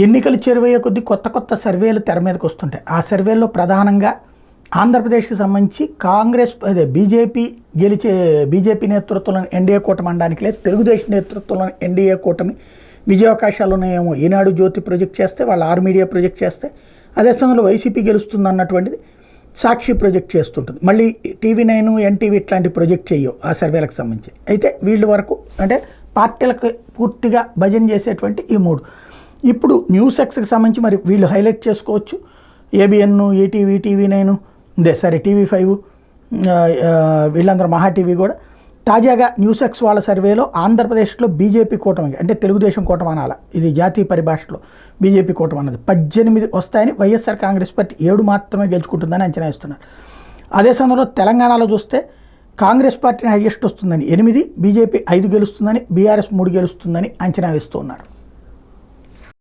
ఎన్నికలు చేరువయ్యే కొద్దీ కొత్త కొత్త సర్వేలు తెర మీదకి వస్తుంటాయి. ఆ సర్వేల్లో ప్రధానంగా ఆంధ్రప్రదేశ్కి సంబంధించి కాంగ్రెస్ బీజేపీ నేతృత్వంలోని ఎన్డీఏ కూటమి అనడానికి లేదు, తెలుగుదేశం నేతృత్వంలోని ఎన్డీఏ కూటమి విజయావకాశాలు ఉన్నాయేమో ఈనాడు జ్యోతి ప్రొజెక్ట్ చేస్తే, వాళ్ళ ఆర్ మీడియా ప్రొజెక్ట్ చేస్తే, అదే సమయంలో వైసీపీ గెలుస్తుంది అన్నటువంటిది సాక్షి ప్రొజెక్ట్ చేస్తుంటుంది. మళ్ళీ టీవీ9, ఎన్టీవీ ఇట్లాంటి ప్రొజెక్ట్ చేయవు ఆ సర్వేలకు సంబంధించి. అయితే వీళ్ళ వరకు అంటే పార్టీలకు పూర్తిగా భజన చేసేటువంటి ఈ మూడు. ఇప్పుడు న్యూస్ ఎక్స్కి సంబంధించి మరి వీళ్ళు హైలైట్ చేసుకోవచ్చు. ఏబిఎన్, ఈటీవీ, టీవీ9, టీవీ5, వీళ్ళందరూ మహా టీవీ కూడా తాజాగా న్యూస్ ఎక్స్ వాళ్ళ సర్వేలో ఆంధ్రప్రదేశ్లో బీజేపీ కూటమి అంటే తెలుగుదేశం కూటమి అనాల, ఇది జాతీయ పరిభాషలో బీజేపీ కూటమి అన్నది 18 వస్తాయని, వైఎస్ఆర్ కాంగ్రెస్ పార్టీ 7 మాత్రమే గెలుచుకుంటుందని అంచనా వేస్తున్నారు. అదే సమయంలో తెలంగాణలో చూస్తే కాంగ్రెస్ పార్టీని హైయెస్ట్ వస్తుందని 8, బీజేపీ 5 గెలుస్తుందని, బీఆర్ఎస్ 3 గెలుస్తుందని అంచనా వేస్తూ ఉన్నారు.